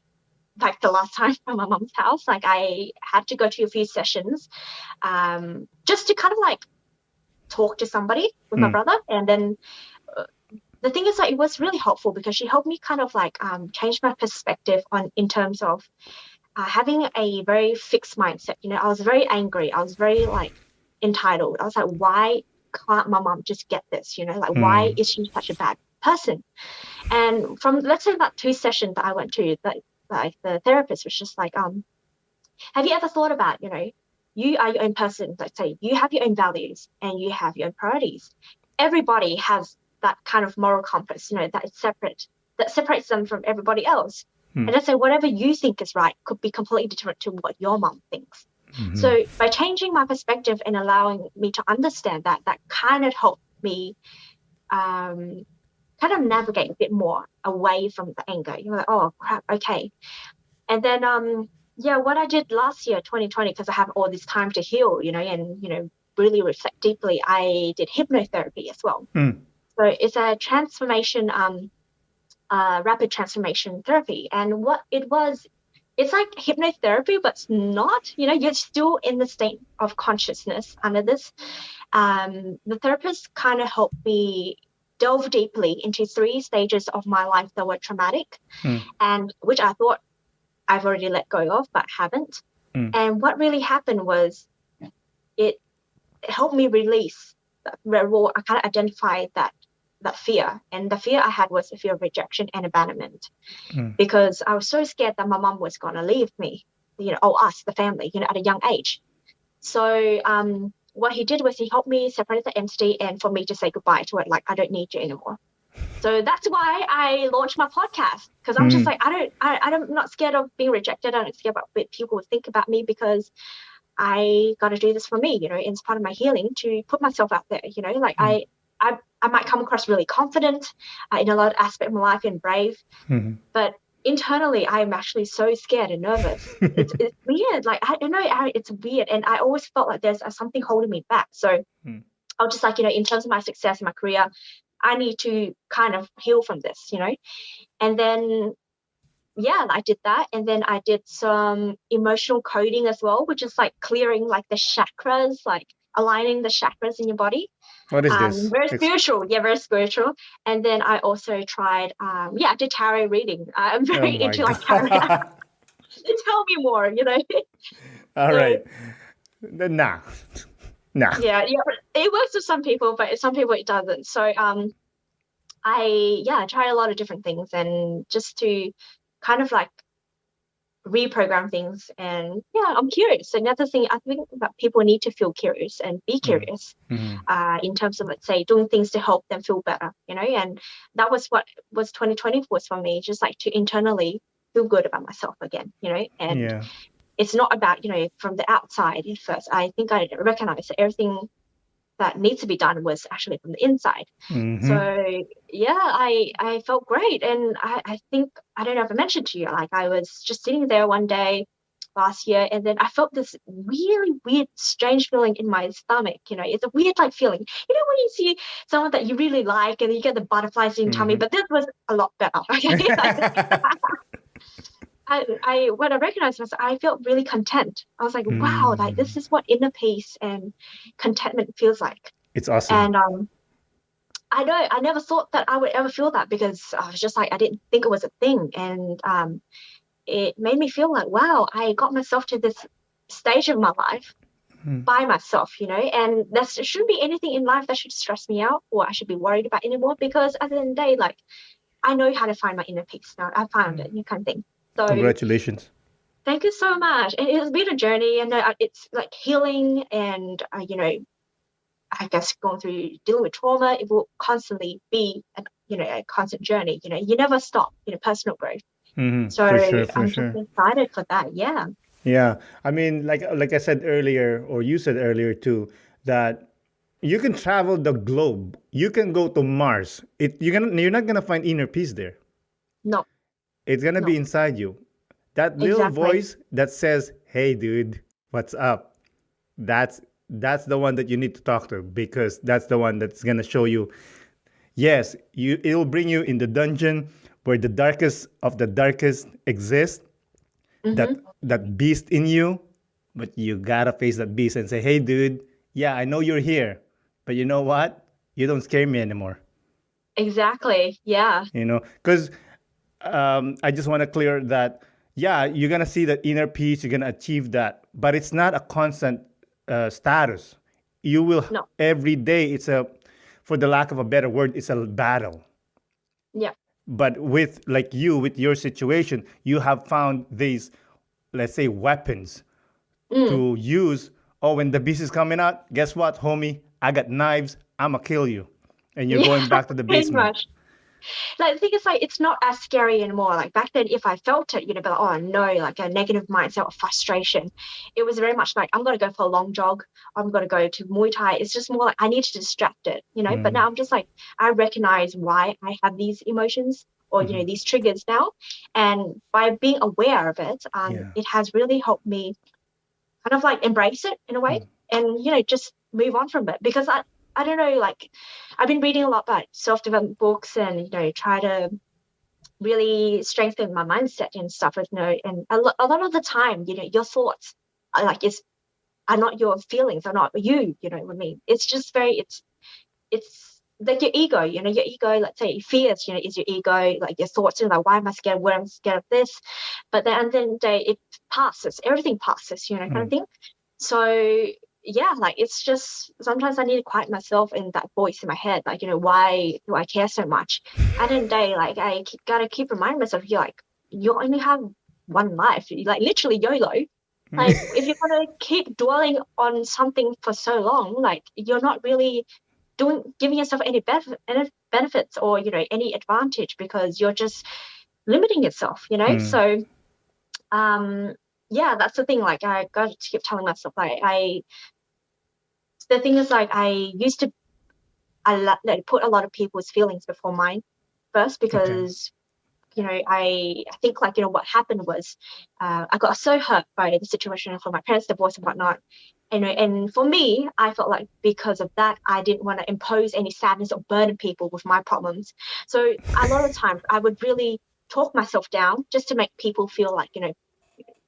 like the last time from my mum's house, like, I had to go to a few sessions just to kind of like talk to somebody with my brother. And then the thing is that it was really helpful, because she helped me kind of like change my perspective in terms of having a very fixed mindset. I was very angry. I was very like entitled. I was like, why can't my mom just get this? Like, why is she such a bad person? And from, let's say, about 2 sessions that I went to, like the therapist was just like, have you ever thought about, you are your own person. Let's say you have your own values and you have your own priorities. Everybody has that kind of moral compass, that is separate, that separates them from everybody else. And let's say whatever you think is right could be completely different to what your mom thinks. So by changing my perspective and allowing me to understand that kind of helped me kind of navigate a bit more away from the anger. You're like, oh crap, okay. And then what I did last year, 2020, because I have all this time to heal, and really reflect deeply, I did hypnotherapy as well. So it's a transformation, rapid transformation therapy. And what it was, it's like hypnotherapy, but it's not, you're still in the state of consciousness under this. The therapist kind of helped me delve deeply into 3 stages of my life that were traumatic, and which I thought I've already let go of, but haven't. And what really happened was it helped me release I kind of identified that fear. And the fear I had was the fear of rejection and abandonment, because I was so scared that my mom was going to leave me, us, the family, at a young age. So what he did was he helped me separate the entity, and for me to say goodbye to it, like, I don't need you anymore. So that's why I launched my podcast, because I'm just like, I'm not scared of being rejected. I'm not scared about what people would think about me, because I got to do this for me, it's part of my healing to put myself out there, like I might come across really confident in a lot of aspects of my life and brave, but internally I'm actually so scared and nervous. It's weird. Like, I don't know, it's weird. And I always felt like there's something holding me back. So I was just like, in terms of my success in my career, I need to kind of heal from this, And then, I did that. And then I did some emotional coding as well, which is like clearing like the chakras. Like, aligning the chakras in your body. What is this? Very spiritual. Yeah, very spiritual. And then I also tried, I did tarot reading. I'm Oh very my into like tarot. God. Tell me more, you know. All So right. Nah. Nah. yeah, it works with some people, but some people it doesn't. So I tried a lot of different things, and just to kind of like reprogram things. And yeah, I'm curious. Another thing, I think that people need to feel curious and be curious Mhm. in terms of, let's say, doing things to help them feel better, you know. And that was what was 2020 was for me, just like to internally feel good about myself again, you know. And Yeah. it's not about, you know, from the outside at first. I think I recognized that everything that needs to be done was actually from the inside. Mm-hmm. So yeah, I felt great. And I think, I don't know if I mentioned to you, like I was just sitting there one day last year, and then I felt this really weird, strange feeling in my stomach. You know, it's a weird like feeling. You know, when you see someone that you really like and you get the butterflies in your tummy, Mm-hmm. but this was a lot better. I when I recognized myself, I felt really content. I was like, wow, like Mm. this is what inner peace and contentment feels like. It's awesome. And I know I never thought that I would ever feel that, because I was just like, I didn't think it was a thing. And it made me feel like, wow, I got myself to this stage of my life Mm. by myself, you know. And there shouldn't be anything in life that should stress me out or I should be worried about anymore, because at the end of the day, like, I know how to find my inner peace now. I found it, you kind of thing. So Congratulations. thank you so much. And it has been a journey, and it's like healing, and you know, I guess going through dealing with trauma, it will constantly be a constant journey. You know, you never stop, you know, personal growth. Mm-hmm. So For sure, for I'm just sure. excited for that. Yeah. Yeah. I mean, like I said earlier, or you said earlier too, that you can travel the globe. You can go to Mars. You're not gonna find inner peace there. No, It's gonna be no, inside you. That little exactly. voice that says, "Hey, dude, what's up?" That's the one that you need to talk to, because that's the one that's gonna show you. Yes, it'll bring you in the dungeon where the darkest of the darkest exists. That Mm-hmm. that beast in you, but you gotta face that beast and say, "Hey, dude, yeah, I know you're here, but you know what? You don't scare me anymore." Exactly. Yeah. Because I just want to clear that. Yeah, you're gonna see that inner peace. You're gonna achieve that, but it's not a constant status. You will No. every day. For the lack of a better word, it's a battle. Yeah. But with your situation, you have found these, let's say, weapons Mm. to use. Oh, when the beast is coming out, guess what, homie? I got knives. I'ma kill you, and you're Yeah. going back to the Pretty basement. much. Like the thing is, like, it's not as scary anymore. Like back then, if I felt it, be like, oh no, like a negative mindset or frustration. It was very much like, I'm gonna go for a long jog. I'm gonna go to Muay Thai. It's just more like I need to distract it, you know. But now I'm just like, I recognize why I have these emotions, or these triggers now, and by being aware of it, Yeah. it has really helped me kind of like embrace it in a way, and just move on from it. Because I don't know, like, I've been reading a lot about self-development books, and try to really strengthen my mindset and stuff with and a lot of the time, your thoughts are like are not your feelings, are not you, what I mean. It's just it's like your ego, your ego, let's say fears, is your ego, like your thoughts, like, why am I scared? Where I'm scared of this? But then at the end of the day, it passes, everything passes, kind of thing. So yeah, like, it's just sometimes I need to quiet myself in that voice in my head, like, why do I care so much? At the end of the day, like, gotta keep reminding myself, you're like, you only have one life, like literally YOLO. Like, if you're gonna keep dwelling on something for so long, like, you're not really giving yourself any benefits, or any advantage, because you're just limiting yourself, so yeah, that's the thing. Like, I got to keep telling myself, like, the thing is, like, I used to like, put a lot of people's feelings before mine first, Okay. because I think, like, what happened was, I got so hurt by the situation for my parents' divorce and whatnot. And for me, I felt like because of that, I didn't want to impose any sadness or burden people with my problems. So a lot of times I would really talk myself down just to make people feel like,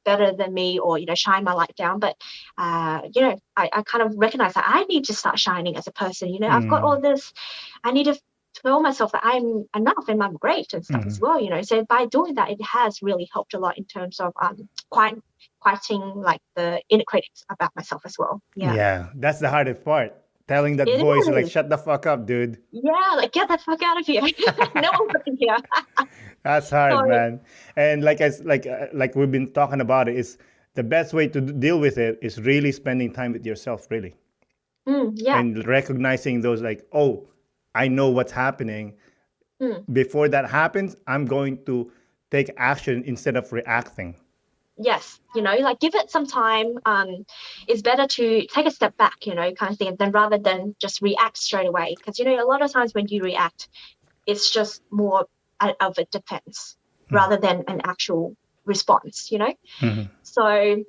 better than me or, shine my light down. But, I kind of recognize that I need to start shining as a person. I've got all this, I need to tell myself that I'm enough and I'm great and stuff as well, So by doing that, it has really helped a lot in terms of quieting like the inner critics about myself as well. Yeah, that's the hardest part. Telling that It voice, like, is. shut the fuck up, dude. Yeah, like get the fuck out of here. No one wants to hear. That's hard, So man. And like we've been talking about it, is the best way to deal with it is really spending time with yourself, really, yeah. and recognizing those, like, oh, I know what's happening. Mm. Before that happens, I'm going to take action instead of reacting. Yes, like give it some time. It's better to take a step back, kind of thing, than rather than just react straight away. Because a lot of times when you react, it's just more of a defense rather than an actual response. So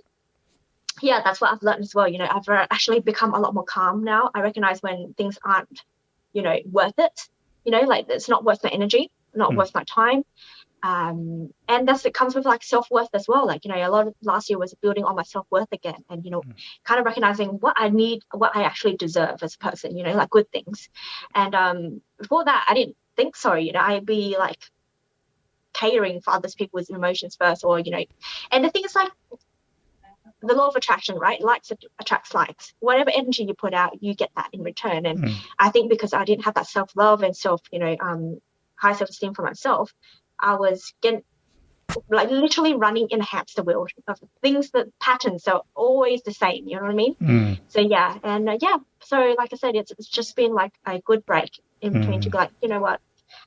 yeah, that's what I've learned as well. I've actually become a lot more calm now. I recognize when things aren't, worth it. Like it's not worth my energy, not worth my time. And it comes with like self-worth as well. Like, a lot of last year was building on my self-worth again and, kind of recognizing what I need, what I actually deserve as a person, like good things. And before that, I didn't think so. I'd be like catering for other people's emotions first or, and the thing is like the law of attraction, right? Likes attracts likes. Whatever energy you put out, you get that in return. And I think because I didn't have that self-love and high self-esteem for myself, I was getting like literally running in a hamster wheel of things, that patterns are always the same. You know what I mean? So yeah, and so like I said, it's just been like a good break in between to be like, you know what,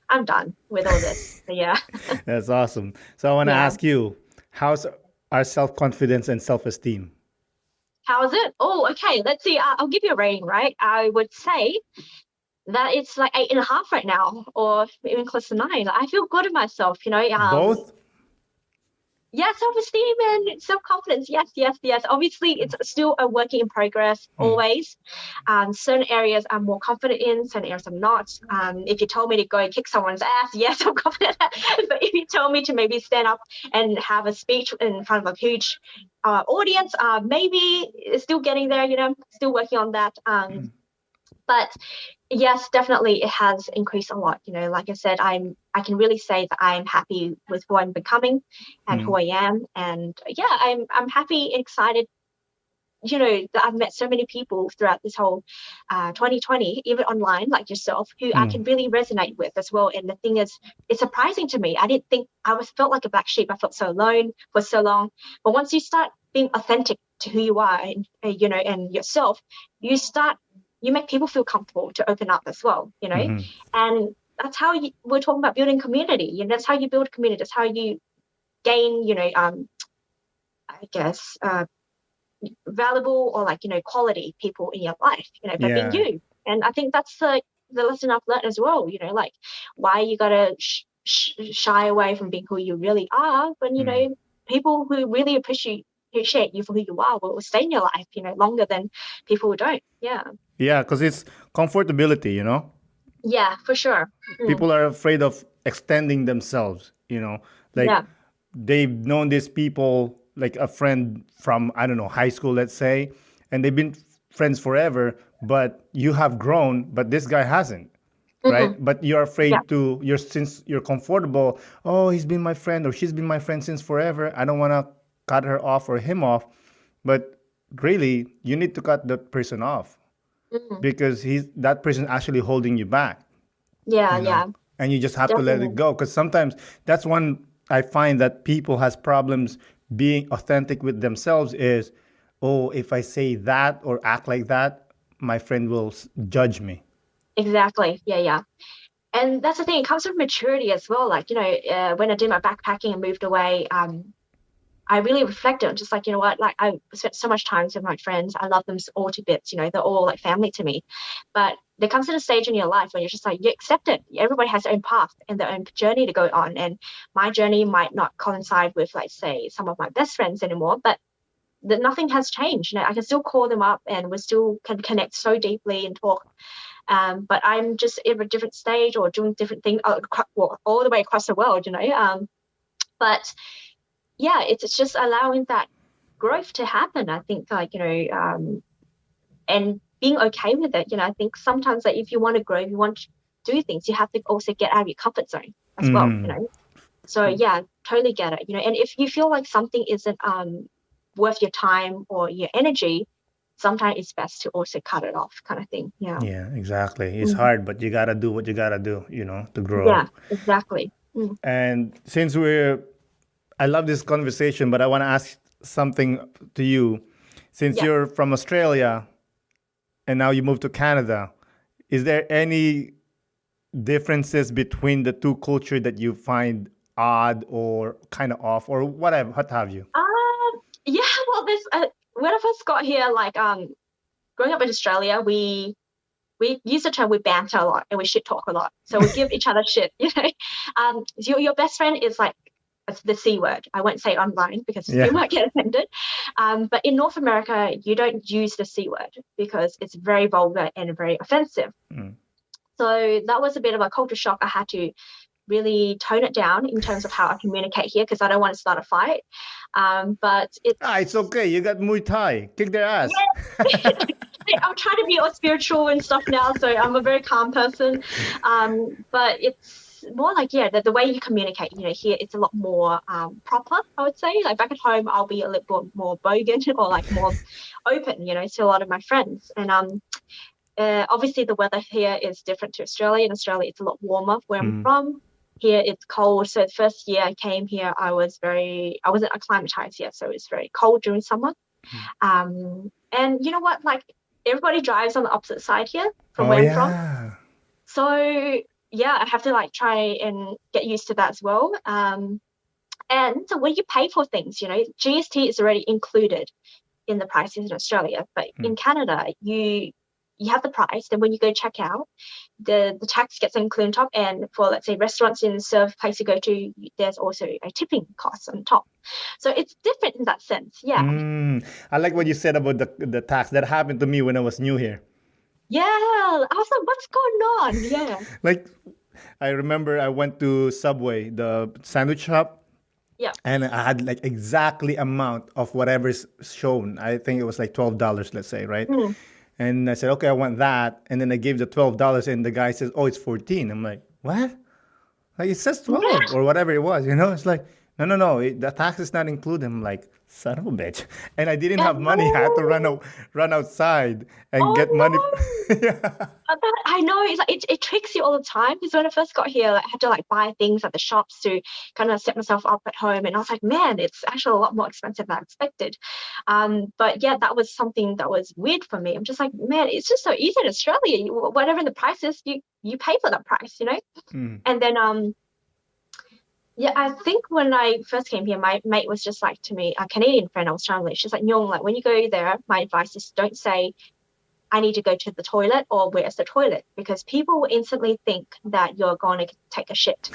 I'm done with all this. So, yeah. That's awesome. So I want to ask you, how's our self-confidence and self-esteem? How is it? Oh, okay. Let's see. I'll give you a rating, right? I would say that it's like 8.5 right now, or even close to 9. I feel good of myself, Both? Yeah, self-esteem and self-confidence. Yes, yes, yes. Obviously, it's still a work in progress always. Certain areas I'm more confident in, certain areas I'm not. If you told me to go and kick someone's ass, yes, I'm confident. But if you told me to maybe stand up and have a speech in front of a huge audience, maybe it's still getting there, still working on that. But yes, definitely it has increased a lot. Like I said, I can really say that I'm happy with who I'm becoming and who I am. And yeah, I'm happy and excited, that I've met so many people throughout this whole 2020, even online, like yourself, who I can really resonate with as well. And the thing is, it's surprising to me. I didn't think felt like a black sheep. I felt so alone for so long. But once you start being authentic to who you are and, and yourself, you make people feel comfortable to open up as well, and that's how we're talking about building community. That's how you build community. That's how you gain, I guess, valuable or like, quality people in your life, by being you. And I think that's the lesson I've learned as well, like why you got to shy away from being who you really are when, people who really appreciate you for who you are will stay in your life, longer than people who don't. Yeah, because it's comfortability, Yeah, for sure. People are afraid of extending themselves, like Yeah. they've known these people, like a friend from, I don't know, high school, let's say, and they've been friends forever, but you have grown, but this guy hasn't. Right? But you're Yeah. afraid since you're comfortable, oh, he's been my friend or she's been my friend since forever. I don't want to cut her off or him off. But really, you need to cut that person off because that person actually holding you back. Yeah, yeah, And you just have to let it definitely. go, because sometimes that's one I find that people has problems being authentic with themselves is, oh, if I say that or act like that, my friend will judge me. Exactly. Yeah, yeah. And that's the thing, it comes with maturity as well. Like, when I did my backpacking and moved away, I really reflected on just like, what, like I spent so much time with my friends. I love them all to bits, they're all like family to me. But there comes in a stage in your life where you're just like, you accept it. Everybody has their own path and their own journey to go on. And my journey might not coincide with, like, say, some of my best friends anymore, but nothing has changed. I can still call them up and we still can connect so deeply and talk. But I'm just at a different stage or doing different things all the way across the world, But yeah, it's just allowing that growth to happen. I think like, and being okay with it. I think sometimes like if you want to grow, if you want to do things, you have to also get out of your comfort zone as well. So yeah, totally get it. And if you feel like something isn't worth your time or your energy, sometimes it's best to also cut it off, kind of thing. Yeah. Yeah, exactly. It's Mhm. hard, but you gotta do what you gotta do, to grow. Yeah, exactly. And since I love this conversation, but I want to ask something to you. Since Yeah. you're from Australia and now you moved to Canada, is there any differences between the two culture that you find odd or kind of off or whatever, what have you? Yeah, well, this when I first got here, like growing up in Australia, we use the term we banter a lot and we shit talk a lot. So we give each other shit, your best friend is like the C word. I won't say it online because you Yeah. might get offended. But in North America, you don't use the C word because it's very vulgar and very offensive. Mm. So that was a bit of a culture shock. I had to really tone it down in terms of how I communicate here because I don't want to start a fight. But It's it's, okay. You got Muay Thai. Kick their ass. yeah, I'm trying to be all spiritual and stuff now, so I'm a very calm person. But it's more like, yeah, the way you communicate, here it's a lot more proper, I would say. Like back at home, I'll be a little bit more bogan or like more open, to a lot of my friends. And obviously the weather here is different to Australia. In Australia, it's a lot warmer where I'm Mm. from. Here it's cold. So the first year I came here, I wasn't acclimatized yet, so it was very cold during summer. And you know what? Like everybody drives on the opposite side here from Oh where I'm from. yeah. So yeah, I have to like try and get used to that as well. And so when you pay for things, GST is already included in the prices in Australia, but in Mm. Canada, you have the price. Then when you go check out, the tax gets included on top. And for let's say restaurants in the serve place you go to, there's also a tipping cost on top. So it's different in that sense. Yeah. I like what you said about the tax. That happened to me when I was new here. Yeah. I was like, what's going on? Yeah. Like, I remember I went to Subway, the sandwich shop, Yeah. and I had like exactly amount of whatever's shown. I think it was like $12, let's say, right? Mm. And I said, okay, I want that. And then I gave the $12, and the guy says, oh, it's 14. I'm like, what? Like it says 12 Yeah. or whatever it was, It's like, no, no, no, the tax is not included. I'm like, son of a bitch. And I didn't I have money. I had to know. run outside and Oh get money. no. Yeah. I know it's like it tricks you all the time because when I first got here, like, I had to like buy things at the shops to kind of set myself up at home, and I was like, man, it's actually a lot more expensive than I expected. But yeah, that was something that was weird for me. I'm just like, man, it's just so easy in Australia. Whatever the price is, you pay for that price. Mm. And then yeah, I think when I first came here, my mate was just like to me, a Canadian friend I was trying to leave. She's like, Nyung, like when you go there, my advice is don't say I need to go to the toilet or where's the toilet? Because people will instantly think that you're going to take a shit.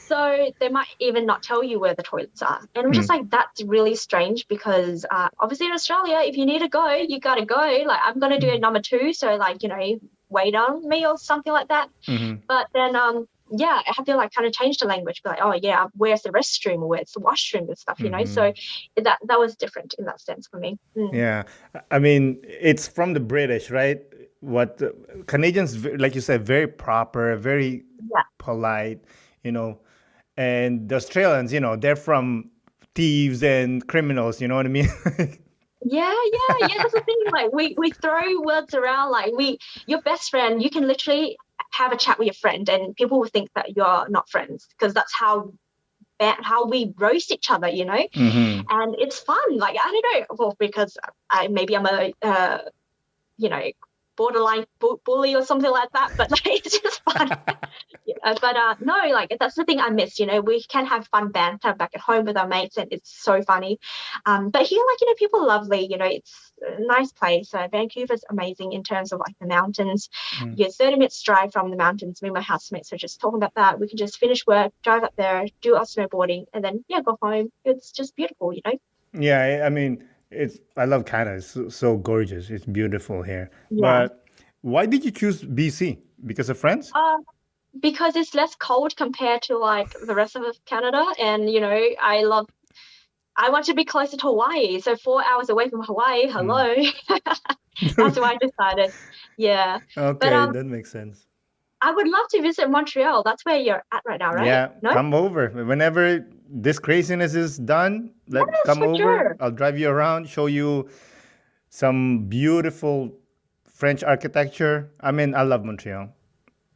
So they might even not tell you where the toilets are. And I'm just Mm. like, that's really strange because obviously in Australia, if you need to go, you got to go. Like I'm going to do a number two. So like, wait on me or something like that. Hmm. But then, yeah, I have to like kind of change the language, be like, oh yeah, where's the restroom or where's the washroom and stuff. Hmm. So that was different in that sense for me. Yeah. I mean, it's from the British, right? What Canadians, like you said, very proper, very Yeah. polite, you know, and the Australians, they're from thieves and criminals, you know what I mean? Yeah. That's the thing. Like we throw words around. Like your best friend, you can literally have a chat with your friend, and people will think that you're not friends because that's how we roast each other. Hmm. And it's fun. Like I don't know, well, because maybe I'm a you know borderline bully or something like that, but like it's just fun. Yeah, but no, like that's the thing I miss. We can have fun banter back at home with our mates, and it's so funny. But here, like people are lovely. It's a nice place. Vancouver's amazing in terms of like the mountains. You get 30 minutes drive from the mountains. Me and my housemates are just talking about that. We can just finish work, drive up there, do our snowboarding, and then yeah, go home. It's just beautiful. Yeah, I mean, I love Canada. It's so gorgeous. It's beautiful here. Yeah. But why did you choose BC? Because of friends? Uh, because it's less cold compared to like the rest of Canada, and I love I want to be closer to Hawaii. So 4 hours away from Hawaii. Hello. That's why I decided. Yeah. But Okay, that makes sense. I would love to visit Montreal. That's where you're at right now, right? Yeah, No? come over. Whenever this craziness is done, Yes, come for over. sure. I'll drive you around, show you some beautiful French architecture. I mean, I love Montreal.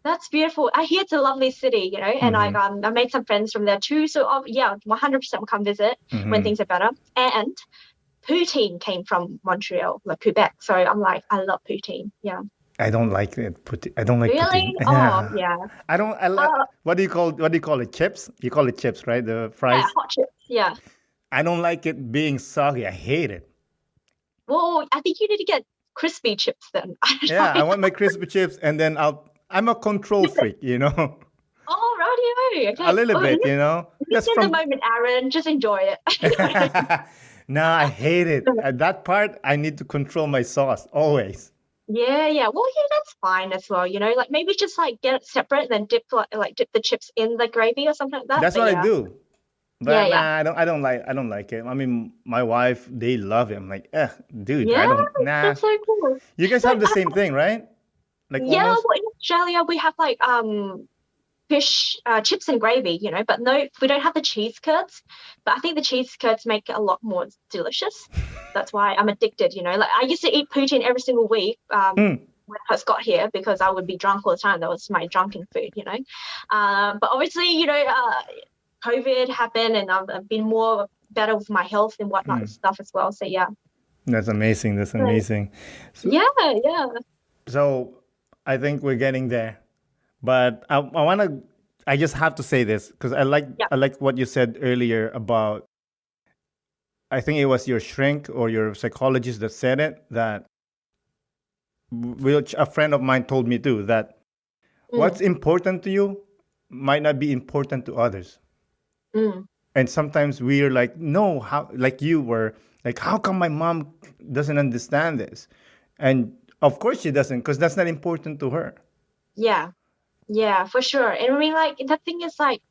That's beautiful. I hear it's a lovely city, and I made some friends from there too. So yeah, 100% will come visit when things are better. And poutine came from Montreal, like Quebec. So I'm like, I love poutine. Yeah. I don't like it. I don't like poutine. Really? Oh, Yeah. yeah. I don't. I like. Uh, What do you call it? Chips? You call it chips, right? The yeah, fries. hot chips. Yeah. I don't like it being soggy. I hate it. Well, I think you need to get crispy chips then. I Yeah, don't I know. want my crispy chips, and then I'm a control freak, you know, Oh, radio. a Okay. little Well, bit, you know, just just in the from. moment, Aaron. Just enjoy it. No, I hate it. At that part, I need to control my sauce always. Yeah, yeah. Well, yeah, that's fine as well. Like maybe just like get it separate and then dip the chips in the gravy or something like that. That's But what I yeah, do. yeah, But yeah, nah, I don't like it. I mean, my wife, they love it. I'm like, dude, I yeah. don't. Nah. That's so cool. You guys But have the same thing, right? Like yeah, almost. well, in Australia we have like fish chips and gravy, but no, we don't have the cheese curds. But I think the cheese curds make it a lot more delicious. That's why I'm addicted. Like I used to eat poutine every single week. Hmm. When I first got here because I would be drunk all the time. That was my drunken food. But obviously, COVID happened and I've been more better with my health and whatnot and stuff as well. So yeah. That's amazing. That's But amazing. So, yeah, yeah. so I think we're getting there. But I want to. I just have to say this because Yeah. I like what you said earlier about. I think it was your shrink or your psychologist that said it. That which a friend of mine told me too. That what's Mm, important to you might not be important to others. mm. And sometimes we're like, no, how, like you were like, how come my mom doesn't understand this? And of course she doesn't, because that's not important to her. Yeah. Yeah, for sure. And I mean, like, the thing is, like,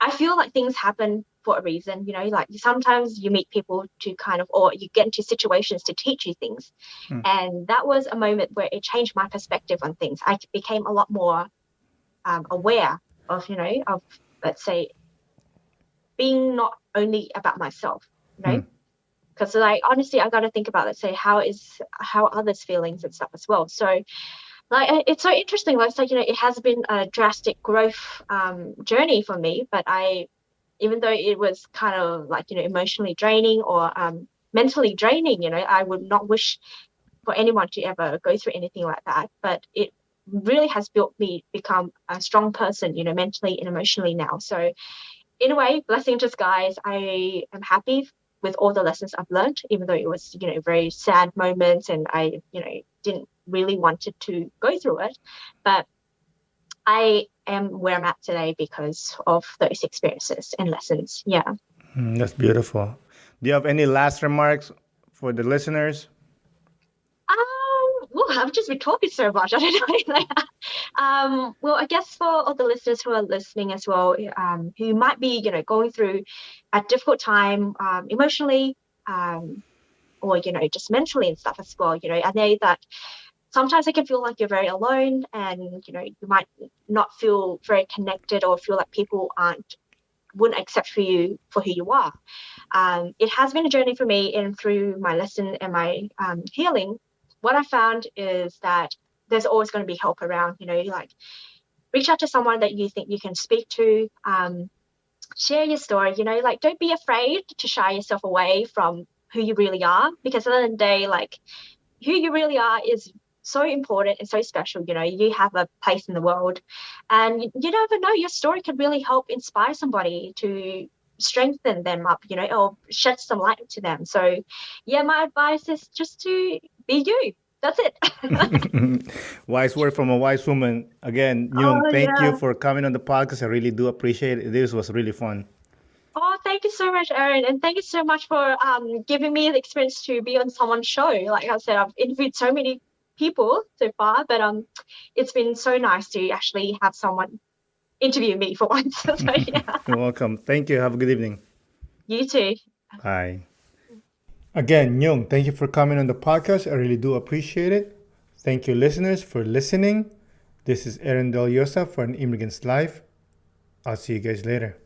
I feel like things happen for a reason, like sometimes you meet people to kind of, or you get into situations to teach you things. And that was a moment where it changed my perspective on things. I became a lot more aware of, of, let's say, being not only about myself, because like honestly, I got to think about, let's say, how others' feelings and stuff as well. So like it's so interesting. Like, it has been a drastic growth journey for me, but even though it was kind of like emotionally draining or mentally draining, I would not wish for anyone to ever go through anything like that. But it really has built me become a strong person, mentally and emotionally now. So in a way, blessing in disguise. I am happy with all the lessons I've learned, even though it was, very sad moments and I, didn't really wanted to go through it. But I am where I'm at today because of those experiences and lessons. Yeah. That's beautiful. Do you have any last remarks for the listeners? I've just been talking so much. I don't know. Well, I guess for all the listeners who are listening as well, who might be, going through a difficult time emotionally, or just mentally and stuff as well. I know that sometimes it can feel like you're very alone, and you might not feel very connected or feel like people wouldn't accept you for who you are. It has been a journey for me, and through my lesson and my healing, what I found is that there's always going to be help around. Like reach out to someone that you think you can speak to. Share your story. Like don't be afraid to shy yourself away from who you really are, because at the end of the day, like who you really are is so important and so special. You have a place in the world, and you never know, your story could really help inspire somebody to strengthen them up, or shed some light to them. So yeah, my advice is just to be you. That's it. Wise word from a wise woman. Again, Nhung, Oh thank you yeah. for coming on the podcast. I really do appreciate it. This was really fun. Oh, thank you so much, Erin, and thank you so much for giving me the experience to be on someone's show. Like I said, I've interviewed so many people so far, but it's been so nice to actually have someone interview me for once. So yeah, You're welcome. Thank you. Have a good evening. you too. Bye. Again, Nyung, thank you for coming on the podcast. I really do appreciate it. Thank you, listeners, for listening. This is Aaron Del Yosa for An Immigrant's Life. I'll see you guys later.